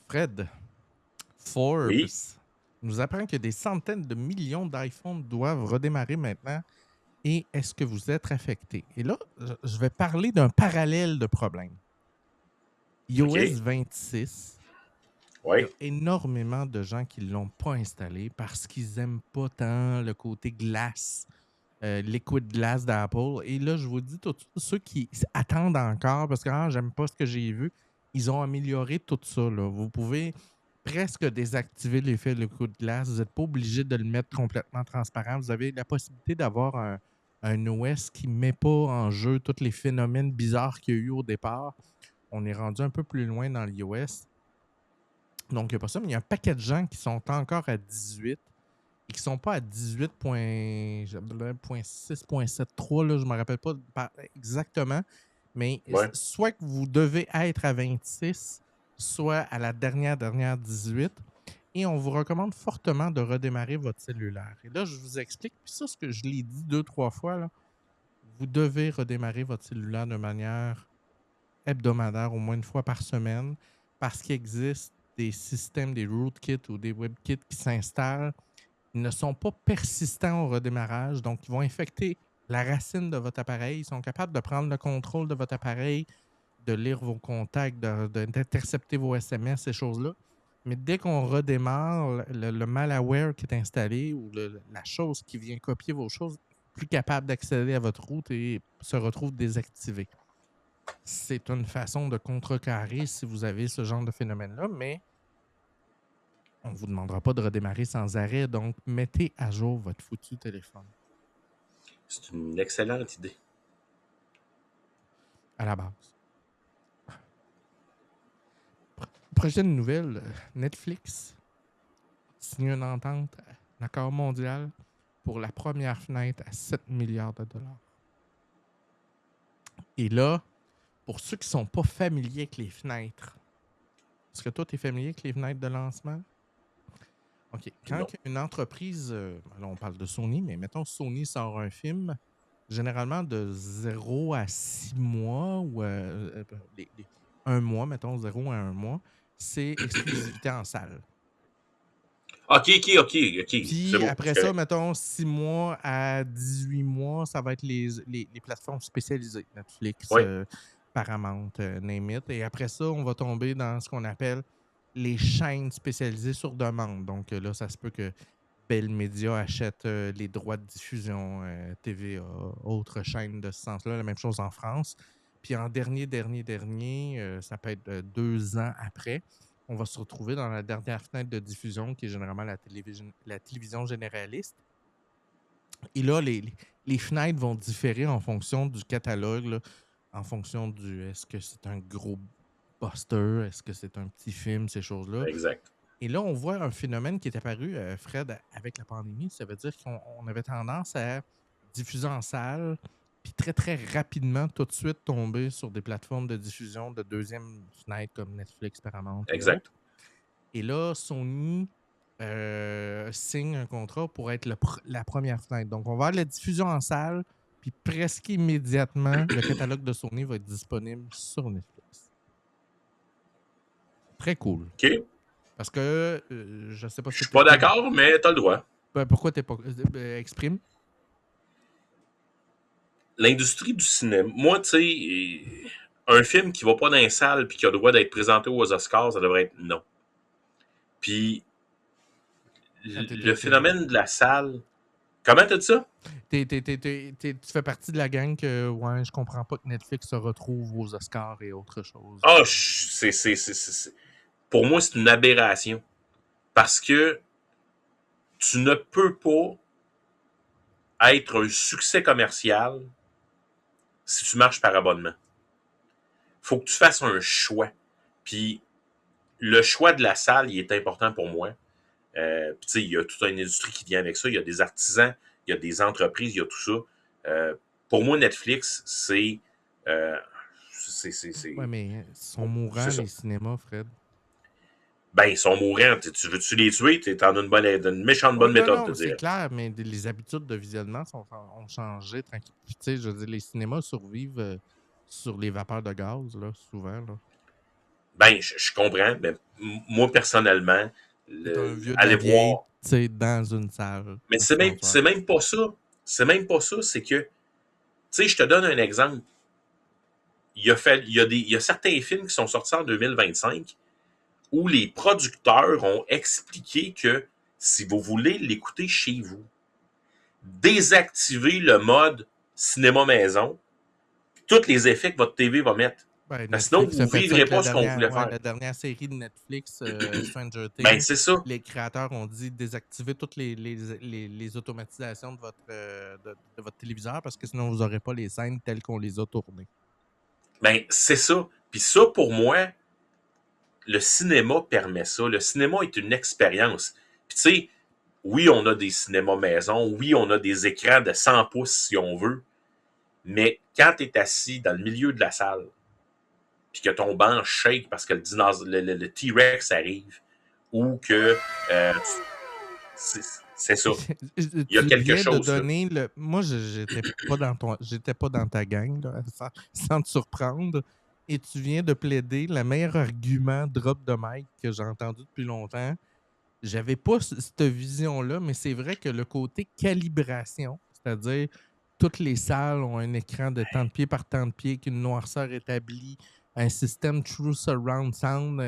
Fred, Forbes Oui, nous apprend que des centaines de millions d'iPhones doivent redémarrer maintenant. Et est-ce que vous êtes affecté? Et là, je vais parler d'un parallèle de problème. OK. iOS 26, il y a Oui, énormément de gens qui ne l'ont pas installé parce qu'ils n'aiment pas tant le côté glace, liquid glass d'Apple. Et là, je vous dis, tous ceux qui attendent encore parce que j'aime pas ce que j'ai vu, ils ont amélioré tout ça. Là. Vous pouvez presque désactiver l'effet liquid glass. Vous n'êtes pas obligé de le mettre complètement transparent. Vous avez la possibilité d'avoir un OS qui ne met pas en jeu tous les phénomènes bizarres qu'il y a eu au départ. On est rendu un peu plus loin dans l'iOS. Donc, il n'y a pas ça, mais il y a un paquet de gens qui sont encore à 18 et qui ne sont pas à 18.6.73, là, je ne me rappelle pas exactement, mais ouais. soit que vous devez être à 26, soit à la dernière 18, et on vous recommande fortement de redémarrer votre cellulaire. Et là, je vous explique, puis ça, ce que je l'ai dit 2-3 fois, là, vous devez redémarrer votre cellulaire de manière hebdomadaire, au moins une fois par semaine, parce qu'il existe des systèmes, des rootkits ou des webkits qui s'installent. Ils ne sont pas persistants au redémarrage, donc ils vont infecter la racine de votre appareil. Ils sont capables de prendre le contrôle de votre appareil, de lire vos contacts, d'intercepter vos SMS, ces choses-là. Mais dès qu'on redémarre, le malware qui est installé ou la chose qui vient copier vos choses est plus capable d'accéder à votre route et se retrouve désactivé. C'est une façon de contrecarrer si vous avez ce genre de phénomène-là, mais on ne vous demandera pas de redémarrer sans arrêt. Donc, mettez à jour votre foutu téléphone C'est une excellente idée. à la base. Prochaine nouvelle, Netflix signe une entente, un accord mondial pour la première fenêtre à 7 milliards de dollars. Et là, pour ceux qui ne sont pas familiers avec les fenêtres, est-ce que toi, tu es familier avec les fenêtres de lancement? OK. Quand Non. une entreprise, là, on parle de Sony, mais mettons Sony sort un film, généralement de 0 à 6 mois ou un mois, mettons 0 à 1 mois, c'est exclusivité en salle. OK. C'est Puis beau, après c'est ça, correct. mettons 6 mois à 18 mois, ça va être les plateformes spécialisées, Netflix, Oui, Paramount, name it. Et après ça, on va tomber dans ce qu'on appelle les chaînes spécialisées sur demande. Donc là, ça se peut que Bell Media achète les droits de diffusion, TVA, autres chaînes de ce sens-là. La même chose en France. Puis en dernier, ça peut être 2 ans après, on va se retrouver dans la dernière fenêtre de diffusion qui est généralement la télévision généraliste. Et là, les fenêtres vont différer en fonction du catalogue, là, en fonction du est-ce que c'est un gros buster, est-ce que c'est un petit film, ces choses-là. exact. Et là, on voit un phénomène qui est apparu, Fred, avec la pandémie. Ça veut dire qu'on avait tendance à diffuser en salle, puis très, très rapidement, tout de suite, tomber sur des plateformes de diffusion de deuxième fenêtre comme Netflix, Paramount et Exact. autres. Et là, Sony signe un contrat pour être la première fenêtre. Donc, on va avoir la diffusion en salle, puis presque immédiatement, le catalogue de Sony va être disponible sur Netflix. Très cool. OK. Parce que je ne sais pas Je si suis tu pas es. d'accord, mais t'as le droit. Pourquoi t'es pas. Exprime. L'industrie du cinéma, moi, tu sais, un film qui va pas dans les salles puis qui a le droit d'être présenté aux Oscars, ça devrait être non. Puis Ah, le phénomène de la salle. Comment t'as dit ça? tu fais partie de la gang que, ouais, je comprends pas que Netflix se retrouve aux Oscars et autre chose. Ah, pour moi, c'est une aberration. Parce que tu ne peux pas être un succès commercial si tu marches par abonnement. Faut que tu fasses un choix. Puis le choix de la salle, il est important pour moi. Puis tu sais, il y a toute une industrie qui vient avec ça. Il y a des artisans, il y a des entreprises, il y a tout ça. Pour moi, Netflix, euh, Ouais, mais ils sont c'est mourants, ça. les cinémas, Fred. Ben, ils sont mourants. Tu veux-tu les tuer? T'es en une méchante Oui, bonne non, méthode, te non, c'est dirais. clair, mais les habitudes de visionnement ont changé tranquillement. Tu sais, je veux dire, les cinémas survivent sur les vapeurs de gaz, là, souvent. Là. Ben, je comprends, mais moi, personnellement, C'est un vieux de la aller vieille, voir. tu sais, dans une salle. Mais Qu'est-ce qu'on va c'est faire? même pas ça. C'est même pas ça. C'est que, tu sais, je te donne un exemple. Il y a certains films qui sont sortis en 2025 où les producteurs ont expliqué que si vous voulez l'écouter chez vous, désactivez le mode cinéma maison, tous les effets que votre TV va mettre. Ben, Parce que sinon, Netflix vous a ne fait ça vivrez avec pas ce qu'on voulait faire. la dernière série de Netflix, Stranger Ben, Things. c'est ça. Les créateurs ont dit désactiver toutes les automatisations de votre téléviseur parce que sinon vous n'aurez pas les scènes telles qu'on les a tournées. Ben, c'est ça. Puis ça, pour moi, le cinéma permet ça. Le cinéma est une expérience. Puis tu sais, oui, on a des cinémas maison, oui, on a des écrans de 100 pouces si on veut, mais quand tu es assis dans le milieu de la salle, puis que ton banc shake parce que le T-Rex arrive, ou que c'est ça. Il y a Tu quelque viens de chose, là. donner le. Moi, j'étais pas dans ta gang, là, sans te surprendre. Et tu viens de plaider le meilleur argument drop de mic que j'ai entendu depuis longtemps. J'avais pas cette vision-là, mais c'est vrai que le côté calibration, c'est-à-dire toutes les salles ont un écran de tant de pieds par tant de pieds, avec une noirceur établie, un système True Surround Sound,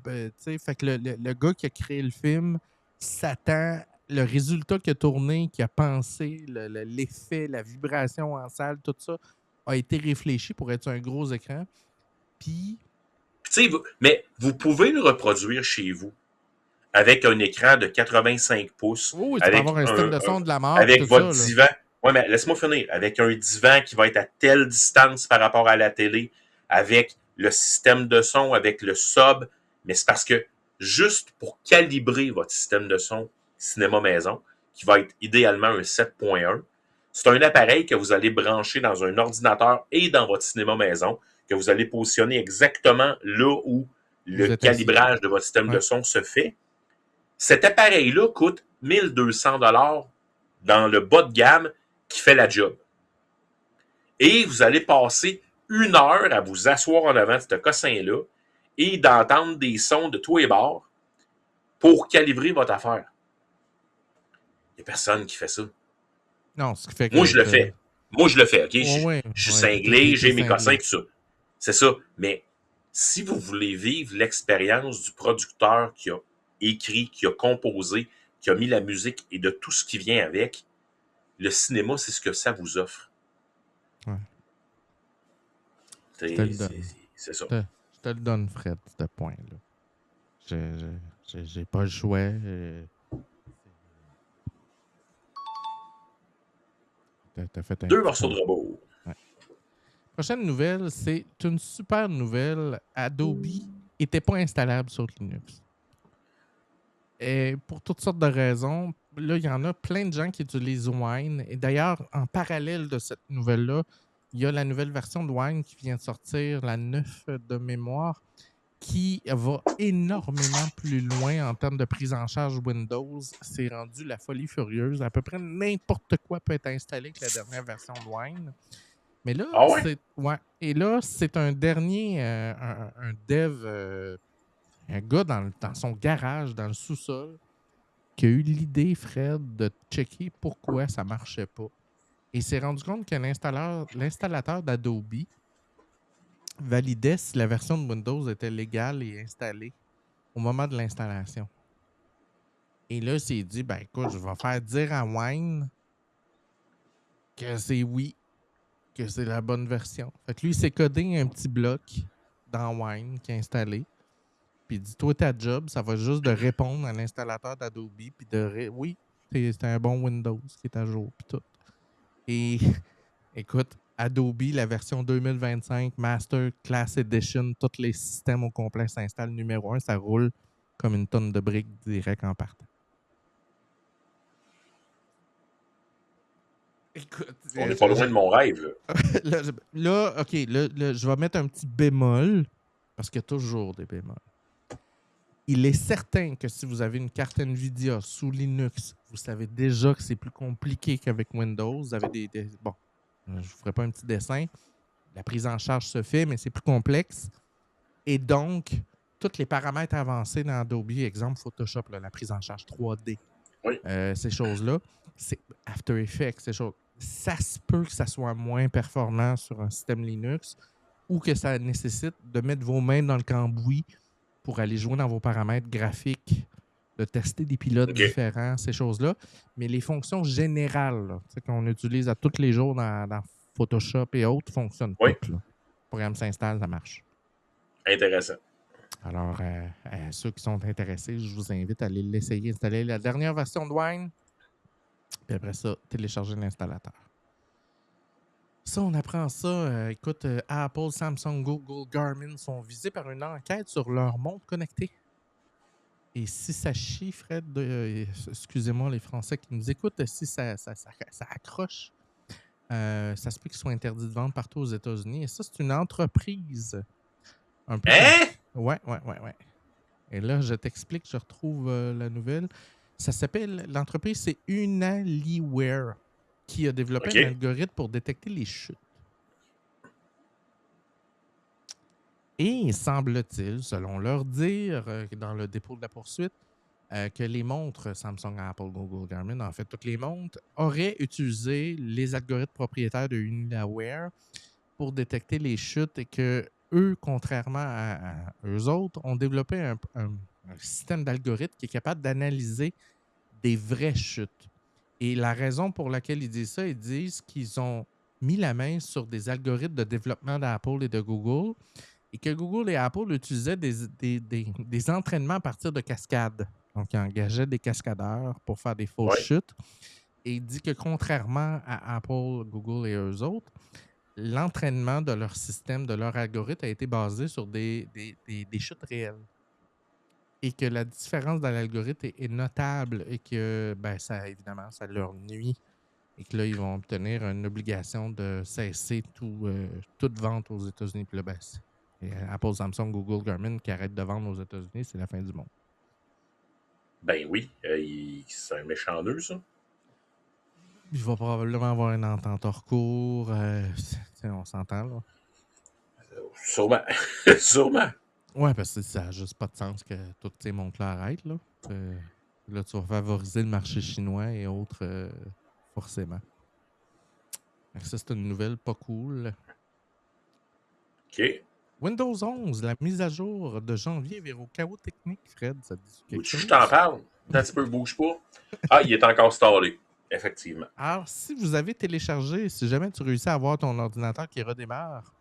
tu sais, fait que le gars qui a créé le film s'attend, le résultat qu'il a tourné, qu'il a pensé, l'effet, la vibration en salle, tout ça a été réfléchi pour être sur un gros écran. Puis, Mais vous pouvez le reproduire chez vous avec un écran de 85 pouces, oh, oui, tu peux avoir un système de son de la mort, puis avec tout votre ça, là. divan. Ouais, mais laisse-moi finir. Avec un divan qui va être à telle distance par rapport à la télé, avec le système de son, avec le sub. Mais c'est parce que juste pour calibrer votre système de son cinéma maison, qui va être idéalement un 7.1, c'est un appareil que vous allez brancher dans un ordinateur et dans votre cinéma maison, que vous allez positionner exactement là où le Vous êtes assis. calibrage de votre système de son se fait. Cet appareil-là coûte 1200 $ dans le bas de gamme qui fait la job. Et vous allez passer 1 heure à vous asseoir en avant de ce cossin-là et d'entendre des sons de tous les bords pour calibrer votre affaire. Il n'y a personne qui fait ça. Non, ce qui fait que. Moi, je le fais. Moi, je le fais, OK? Ouais, Je suis ouais, cinglé, j'ai mes cinglé. cossins, tout ça. C'est ça. Mais si vous voulez vivre l'expérience du producteur qui a écrit, qui a composé, qui a mis la musique et de tout ce qui vient avec, le cinéma, c'est ce que ça vous offre. Ouais. C'est ça. Je te le donne, Fred, ce point-là. J'ai pas le choix. T'as fait un 2 morceaux de robot. Ouais. Prochaine nouvelle, c'est une super nouvelle. Adobe n'était pas installable sur Linux. Et pour toutes sortes de raisons, là, il y en a plein de gens qui utilisent Wine. Et d'ailleurs, en parallèle de cette nouvelle-là, il y a la nouvelle version de Wine qui vient de sortir, la 9 de mémoire, qui va énormément plus loin en termes de prise en charge Windows. C'est rendu la folie furieuse. À peu près n'importe quoi peut être installé avec la dernière version de Wine. Mais là, Et là, c'est un dernier, un dev, un gars dans son garage, dans le sous-sol, qui a eu l'idée, Fred, de checker pourquoi ça ne marchait pas. Et il s'est rendu compte que l'installateur d'Adobe validait si la version de Windows était légale et installée au moment de l'installation. Et là, il s'est dit, ben écoute, je vais faire dire à Wine que c'est oui, que c'est la bonne version. Fait que lui, il s'est codé un petit bloc dans Wine qui est installé. Puis il dit, toi, ta job, ça va juste de répondre à l'installateur d'Adobe, puis oui, c'est un bon Windows qui est à jour, puis tout. Et écoute, Adobe, la version 2025, Master Class Edition, tous les systèmes au complet s'installent numéro 1, ça roule comme une tonne de briques direct en partant. Écoute, on n'est pas loin de mon rêve, là. Là, OK, je vais mettre un petit bémol, parce qu'il y a toujours des bémols. Il est certain que si vous avez une carte NVIDIA sous Linux, vous savez déjà que c'est plus compliqué qu'avec Windows. Vous avez bon, je ne vous ferai pas un petit dessin. La prise en charge se fait, mais c'est plus complexe. Et donc, tous les paramètres avancés dans Adobe, exemple Photoshop, là, la prise en charge 3D, Oui. ces choses-là, c'est After Effects, ces choses. Ça se peut que ça soit moins performant sur un système Linux ou que ça nécessite de mettre vos mains dans le cambouis pour aller jouer dans vos paramètres graphiques, de tester des pilotes OK. différents, ces choses-là. Mais les fonctions générales là, qu'on utilise à tous les jours dans Photoshop et autres fonctionnent Oui. toutes. Là. Le programme s'installe, ça marche. Intéressant. Alors, ceux qui sont intéressés, je vous invite à aller l'essayer, installer la dernière version de Wine, puis après ça, télécharger l'installateur. Ça, on apprend ça. Écoute, Apple, Samsung, Google, Garmin sont visés par une enquête sur leur montre connectée. Et si ça chie, Fred, excusez-moi les Français qui nous écoutent, si ça accroche, ça se peut qu'ils soient interdits de vente partout aux États-Unis. Et ça, c'est une entreprise un peu Hein? Ouais. Et là, je t'explique, je retrouve la nouvelle. Ça s'appelle, l'entreprise, c'est Unaliware, qui a développé un OK. algorithme pour détecter les chutes. Et semble-t-il, selon leur dire, dans le dépôt de la poursuite, que les montres Samsung, Apple, Google, Garmin, en fait, toutes les montres, auraient utilisé les algorithmes propriétaires de Unilaware pour détecter les chutes et que eux, contrairement à eux autres, ont développé un système d'algorithme qui est capable d'analyser des vraies chutes. Et la raison pour laquelle ils disent ça, ils disent qu'ils ont mis la main sur des algorithmes de développement d'Apple et de Google et que Google et Apple utilisaient des entraînements à partir de cascades. Donc, ils engageaient des cascadeurs pour faire des fausses Oui. chutes. Et il dit que contrairement à Apple, Google et eux autres, l'entraînement de leur système, de leur algorithme a été basé sur des chutes réelles. Et que la différence dans l'algorithme est notable et que, ça, évidemment, ça leur nuit. Et que là, ils vont obtenir une obligation de cesser toute vente aux États-Unis. Puis là, Apple, Samsung, Google, Garmin qui arrêtent de vendre aux États-Unis, c'est la fin du monde. Ben oui. C'est un méchant nœud, ça. Il va probablement avoir une entente hors cours. On s'entend, là. Sûrement. Sûrement. Ouais, parce que ça n'a juste pas de sens que toutes ces montres-là arrêtent, là. Là, tu vas favoriser le marché chinois et autres, forcément. Ça, c'est une nouvelle pas cool. OK. Windows 11, la mise à jour de janvier vers au chaos technique, Fred, ça te dit quelque Veux-tu que chose? je t'en parle? Un petit peu, bouge pas. Ah, il est encore installé. Effectivement. Alors, si vous avez téléchargé, si jamais tu réussis à avoir ton ordinateur qui redémarre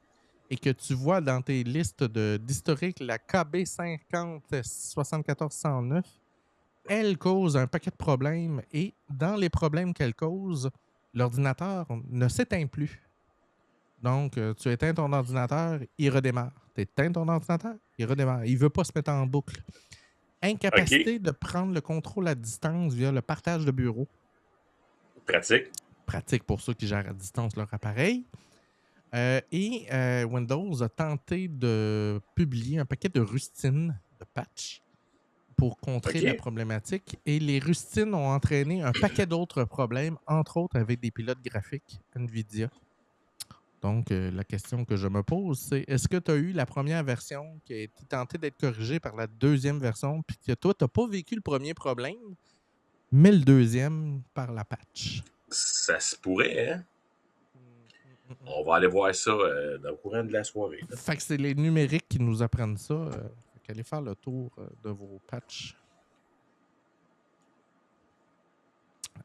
et que tu vois dans tes listes d'historique la KB50-7409, elle cause un paquet de problèmes et dans les problèmes qu'elle cause, l'ordinateur ne s'éteint plus. Donc, tu éteins ton ordinateur, il redémarre. Tu éteins ton ordinateur, il redémarre. Il ne veut pas se mettre en boucle. Incapacité OK. de prendre le contrôle à distance via le partage de bureau. Pratique. Pratique pour ceux qui gèrent à distance leur appareil. Windows a tenté de publier un paquet de rustines, de patchs, pour contrer la OK. problématique. Et les rustines ont entraîné un paquet d'autres problèmes, entre autres avec des pilotes graphiques NVIDIA. Donc, la question que je me pose, c'est est-ce que tu as eu la première version qui a été tentée d'être corrigée par la deuxième version, puis que toi, tu n'as pas vécu le premier problème, mais le deuxième par la patch? Ça se pourrait, hein? On va aller voir ça dans le courant de la soirée. Là. Fait que c'est les numériques qui nous apprennent ça. Allez faire le tour de vos patchs.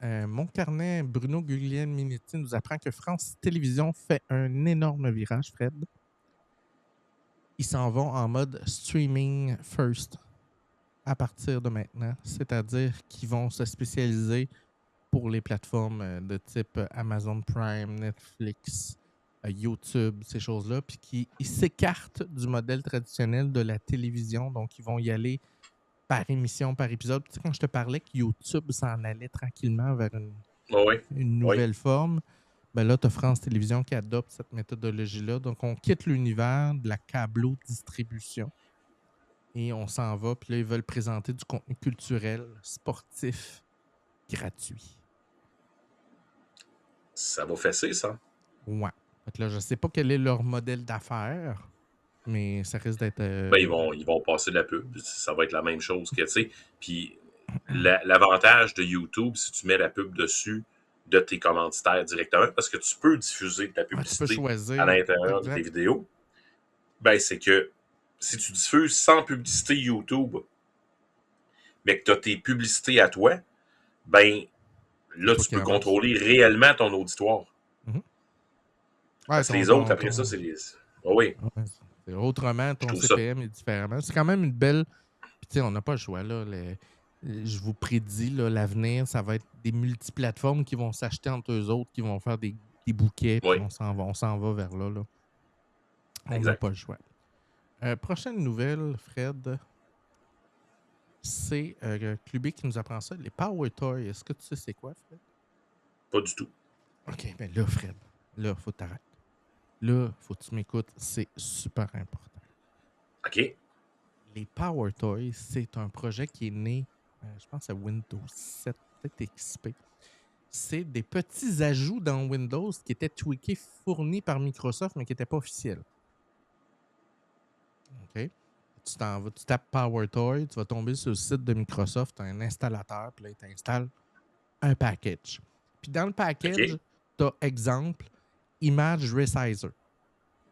Mon carnet, Bruno Guglielminetti nous apprend que France Télévisions fait un énorme virage, Fred. Ils s'en vont en mode streaming first à partir de maintenant. C'est-à-dire qu'ils vont se spécialiser pour les plateformes de type Amazon Prime, Netflix, YouTube, ces choses-là, puis qu'ils s'écartent du modèle traditionnel de la télévision. Donc, ils vont y aller par émission, par épisode. Tu sais, quand je te parlais que YouTube s'en allait tranquillement vers une nouvelle forme, là, tu as France Télévisions qui adopte cette méthodologie-là. Donc, on quitte l'univers de la câblo-distribution et on s'en va. Puis là, ils veulent présenter du contenu culturel, sportif, gratuit. Ça va fesser, ça. Ouais. Fait que là, je ne sais pas quel est leur modèle d'affaires, mais ça risque d'être... Ben, ils vont passer de la pub. Ça va être la même chose que, tu sais. Puis l'avantage de YouTube, si tu mets la pub dessus de tes commanditaires directement, parce que tu peux diffuser de la tu peux publicité à choisir. l'intérieur de tes Exact. vidéos, ben c'est que si tu diffuses sans publicité YouTube, mais que tu as tes publicités à toi, ben C'est là, toi tu qui peux avances. contrôler réellement ton auditoire. Mhm. Ouais, Parce que les autres, après ça, c'est les. Ah oui, ouais, autrement, je ton trouve ça. CPM est différemment. C'est quand même une belle... Puis, tu sais, on n'a pas le choix, là. Je vous prédis, là, l'avenir, ça va être des multiplateformes qui vont s'acheter entre eux autres, qui vont faire des bouquets, puis Oui, on s'en va vers là, là. On n'a exact. pas le choix. Prochaine nouvelle, Fred, c'est Clubé qui nous apprend ça. Les Power Toys. Est-ce que tu sais c'est quoi, Fred? Pas du tout. OK, ben là, Fred, là, faut t'arrêter. Là, faut que tu m'écoutes. C'est super important. OK. Les Power Toys, c'est un projet qui est né, je pense, à Windows 7, peut-être XP. C'est des petits ajouts dans Windows qui étaient tweakés, fournis par Microsoft, mais qui n'étaient pas officiels. OK? Tu t'en vas, tu tapes PowerToy, tu vas tomber sur le site de Microsoft, tu as un installateur, puis là, il t'installe un package. Puis dans le package, OK. tu as exemple, Image Resizer.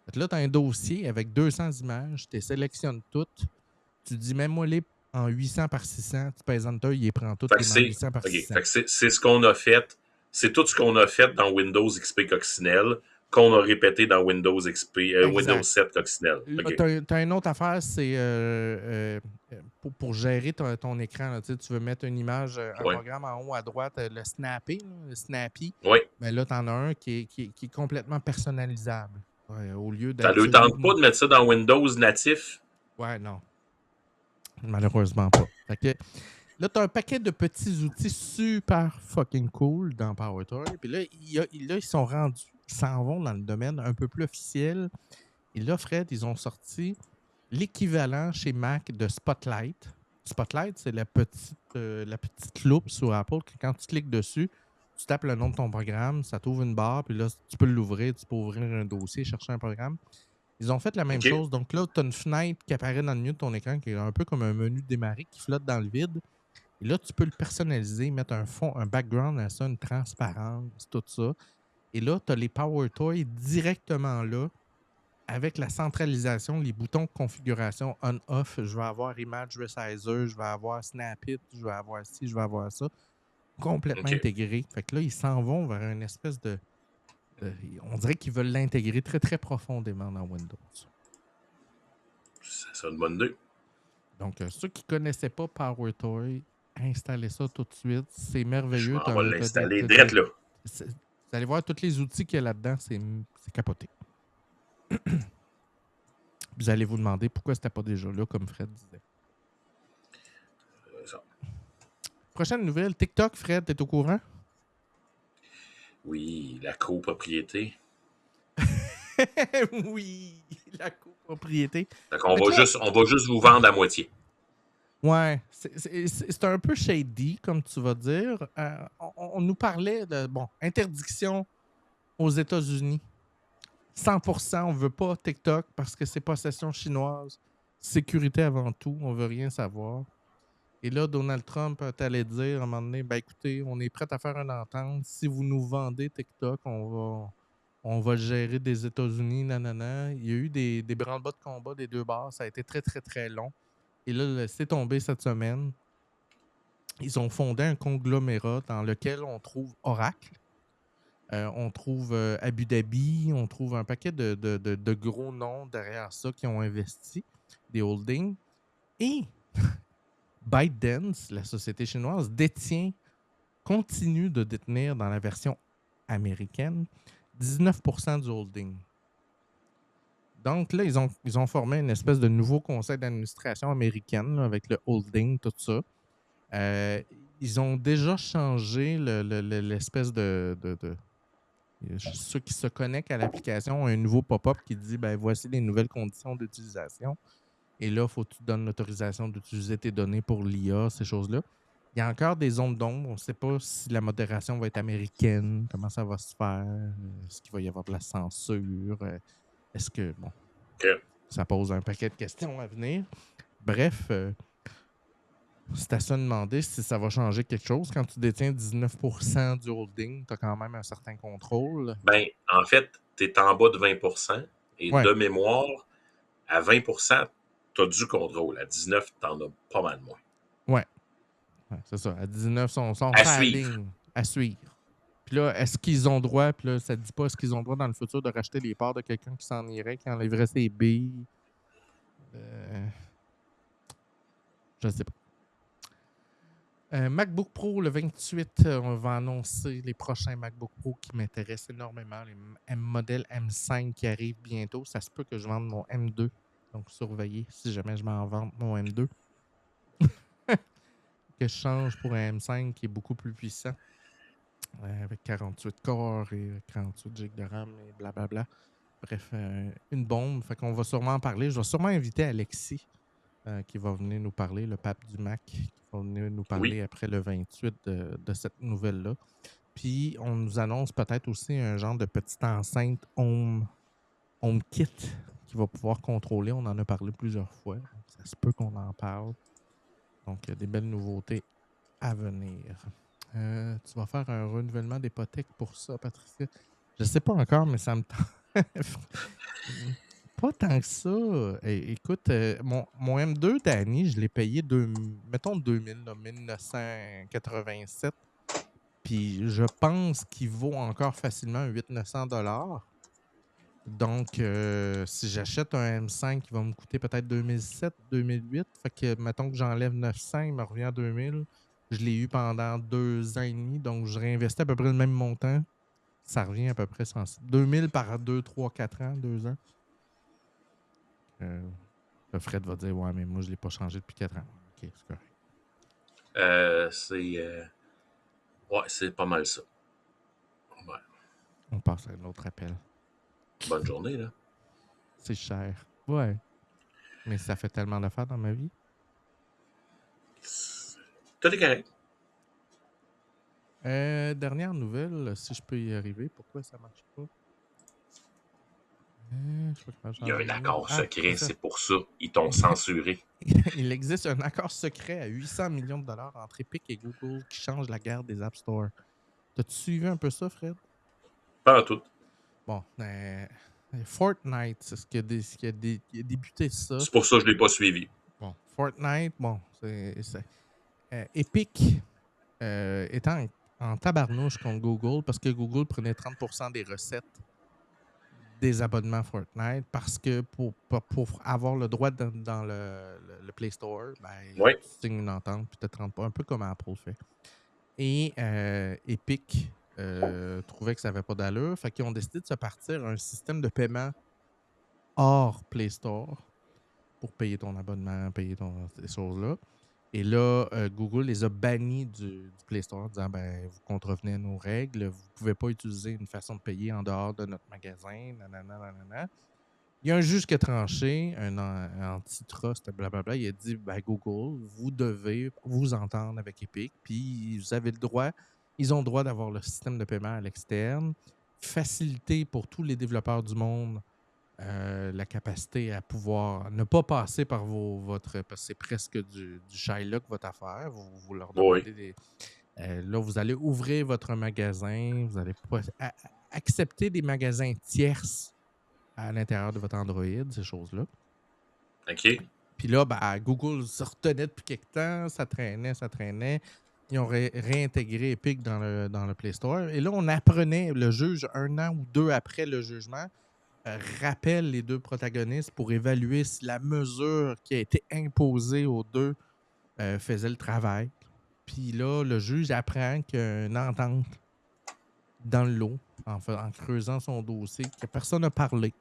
Fait que là, tu as un dossier avec 200 images, tu les sélectionnes toutes, tu dis mets-moi les en 800 par 600, tu pèses Enter, il les prend toutes, Fait tu que les mets en c'est. 800 par OK. 600. Fait que c'est ce qu'on a fait. C'est tout ce qu'on a fait dans Windows XP Coccinelle qu'on a répété dans Windows XP, Windows Exact. 7 Coccinelle. Là, OK. tu as une autre affaire, c'est pour gérer ton écran. Là, tu veux mettre une image, un Oui. programme en haut à droite, le Snappy, là, le Snappy. Oui. Mais là, tu en as un qui est complètement personnalisable. Ouais, au lieu Ça d'être ne celui tente de pas moi. de mettre ça dans Windows natif? Ouais, non. Malheureusement pas. Fait que, là, tu as un paquet de petits outils super fucking cool dans PowerToy. Puis là, ils sont rendus, ils s'en vont dans le domaine un peu plus officiel. Et là, Fred, ils ont sorti l'équivalent chez Mac de Spotlight. Spotlight, c'est la petite loupe sur Apple que quand tu cliques dessus, tu tapes le nom de ton programme, ça t'ouvre une barre, puis là, tu peux l'ouvrir, tu peux ouvrir un dossier, chercher un programme. Ils ont fait la même OK. chose. Donc là, tu as une fenêtre qui apparaît dans le milieu de ton écran qui est un peu comme un menu démarré qui flotte dans le vide. Et là, tu peux le personnaliser, mettre un fond, un background à ça, une transparence, tout ça. Et là, tu as les Power Toys directement là, avec la centralisation, les boutons de configuration on-off. Je vais avoir Image Resizer, je vais avoir Snap It, je vais avoir ci, je vais avoir ça. Complètement OK. intégré. Fait que là, ils s'en vont vers une espèce de on dirait qu'ils veulent l'intégrer très, très profondément dans Windows. C'est une bonne idée. Donc, ceux qui ne connaissaient pas PowerToy, installez ça tout de suite. C'est Je merveilleux. m'en vais l'installer Vous direct là. allez voir tous les outils qu'il y a là-dedans. C'est capoté. Vous allez vous demander pourquoi c'était pas déjà là, comme Fred disait. Ça. Prochaine nouvelle, TikTok, Fred, t'es au courant? Oui, la copropriété. Oui, la copropriété. Donc, on Fait que va là, juste vous vendre à moitié. ouais, c'est un peu shady, comme tu vas dire. On nous parlait de, interdiction aux États-Unis. 100%, on veut pas TikTok parce que c'est possession chinoise. Sécurité avant tout, on veut rien savoir. Et là, Donald Trump allait dire à un moment donné, ben écoutez, on est prêt à faire une entente. Si vous nous vendez TikTok, on va le gérer des États-Unis, nanana. Il y a eu des branle-bas de combat des deux bords. Ça a été très, très, très long. Et là, c'est tombé cette semaine. Ils ont fondé un conglomérat dans lequel on trouve Oracle, on trouve Abu Dhabi, on trouve un paquet de gros noms derrière ça qui ont investi, des holdings. Et ByteDance, la société chinoise, continue de détenir dans la version américaine 19% du holding. Donc là, ils ont formé une espèce de nouveau conseil d'administration américaine là, avec le holding, tout ça. Ils ont déjà changé l'espèce de ceux qui se connectent à l'application ont un nouveau pop-up qui dit ben, voici les nouvelles conditions d'utilisation. Et là, il faut que tu donnes l'autorisation d'utiliser tes données pour l'IA, ces choses-là. Il y a encore des zones d'ombre. On ne sait pas si la modération va être américaine, comment ça va se faire, est-ce qu'il va y avoir de la censure, est-ce que, bon, OK. Ça pose un paquet de questions à venir. Bref, c'est à se demander si ça va changer quelque chose. Quand tu détiens 19% du holding, tu as quand même un certain contrôle. Ben, en fait, tu es en bas de 20%. Et Ouais, de mémoire, à 20%, tu as du contrôle. À 19, tu en as pas mal moins. ouais. Ouais, c'est ça. À 19, sont À sur la suivre. ligne à suivre. Puis là, est-ce qu'ils ont droit, puis là, ça ne dit pas, est-ce qu'ils ont droit dans le futur de racheter les parts de quelqu'un qui s'en irait, qui enlèverait ses billes? Je ne sais pas. MacBook Pro, le 28, on va annoncer les prochains MacBook Pro qui m'intéressent énormément. Les modèles M5 qui arrivent bientôt. Ça se peut que je vende mon M2. Donc, surveillez si jamais je m'en vends mon M2. Que je change pour un M5 qui est beaucoup plus puissant. Avec 48 corps et 48 GB de RAM et blablabla. Bref, une bombe. Fait qu'on va sûrement en parler. Je vais sûrement inviter Alexis qui va venir nous parler, le pape du Mac, qui va venir nous Oui. parler après le 28 de cette nouvelle-là. Puis, on nous annonce peut-être aussi un genre de petite enceinte HomeKit qui va pouvoir contrôler. On en a parlé plusieurs fois. Donc, ça se peut qu'on en parle. Donc, il y a des belles nouveautés à venir. Tu vas faire un renouvellement d'hypothèque pour ça, Patricia? Je ne sais pas encore, mais ça me tente. Pas tant que ça. Écoute, mon M2 Danny, je l'ai payé, mettons 2000, là, 1987. Puis je pense qu'il vaut encore facilement 800-900 $. Donc, si j'achète un M5 qui va me coûter peut-être 2007, 2008, fait que mettons que j'enlève 900, il me revient à 2000. Je l'ai eu pendant 2 ans et demi, donc je réinvestis à peu près le même montant. Ça revient à peu près 2000 par 2, 3, 4 ans, 2 ans. Le Fred va dire, ouais, mais moi, je ne l'ai pas changé depuis 4 ans. OK, c'est correct. Ouais, c'est pas mal ça. Ouais. On passe à un autre appel. Bonne journée, là. C'est cher. Ouais. Mais ça fait tellement d'affaires dans ma vie. Tout est correct. Dernière nouvelle, si je peux y arriver, pourquoi ça marche pas? Je sais pas comment Il y a changer un le numéro. accord Ah, c'est secret, ça. c'est pour ça. Ils t'ont censuré. Il existe un accord secret à 800 millions de dollars entre Epic et Google qui change la guerre des App Store. T'as-tu suivi un peu ça, Fred? Pas en tout. Bon, Fortnite, c'est ce qui a débuté ça. C'est pour ça que je ne l'ai pas suivi. Bon, Fortnite, bon, Epic étant en tabarnouche contre Google parce que Google prenait 30% des recettes des abonnements Fortnite parce que pour avoir le droit dans le Play Store, ben, Oui. tu signes une entente puis tu te rends pas, un peu comme Apple fait. Et Epic trouvait que ça n'avait pas d'allure. Fait qu'ils ont décidé de se partir un système de paiement hors Play Store pour payer ton abonnement, payer ces choses-là. Et là, Google les a bannis du Play Store en disant ben, vous contrevenez à nos règles, vous ne pouvez pas utiliser une façon de payer en dehors de notre magasin, nanana, nanana. Il y a un juge qui a tranché, un antitrust, blablabla. Il a dit ben, Google, vous devez vous entendre avec Epic, puis vous avez le droit, ils ont le droit d'avoir le système de paiement à l'externe, facilité pour tous les développeurs du monde la capacité à pouvoir ne pas passer par votre. Parce que c'est presque du Shylock, votre affaire. Vous leur Oui. demandez des. Là, vous allez ouvrir votre magasin, vous allez accepter des magasins tierces à l'intérieur de votre Android, ces choses-là. OK. Puis là, ben, Google se retenait depuis quelque temps, ça traînait. Ils ont réintégré Epic dans le Play Store. Et là, on apprenait, le juge, 1 an ou 2 après le jugement, rappelle les 2 protagonistes pour évaluer si la mesure qui a été imposée aux 2 faisait le travail. Puis là, le juge apprend qu'il y a une entente dans le lot, en creusant son dossier, que personne n'a parlé,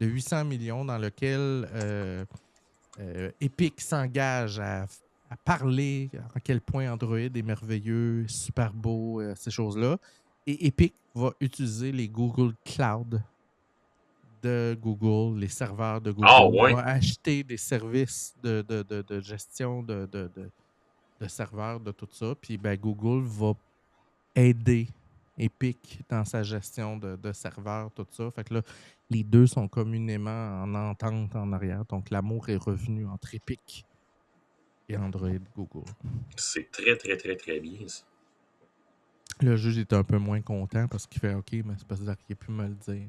de 800 millions dans lequel Epic s'engage à parler à quel point Android est merveilleux, super beau, ces choses-là. Et Epic va utiliser les Google Cloud de Google, les serveurs de Ah, Google, ouais. va acheter des services de gestion de serveurs, de tout ça. Puis ben, Google va aider Epic dans sa gestion de serveurs, tout ça. Fait que là, les deux sont communément en entente en arrière. Donc, l'amour est revenu entre Epic et Android Google. C'est très, très, très, très bien, ça. Le juge est un peu moins content parce qu'il fait OK, mais c'est parce que vous auriez pu me le dire.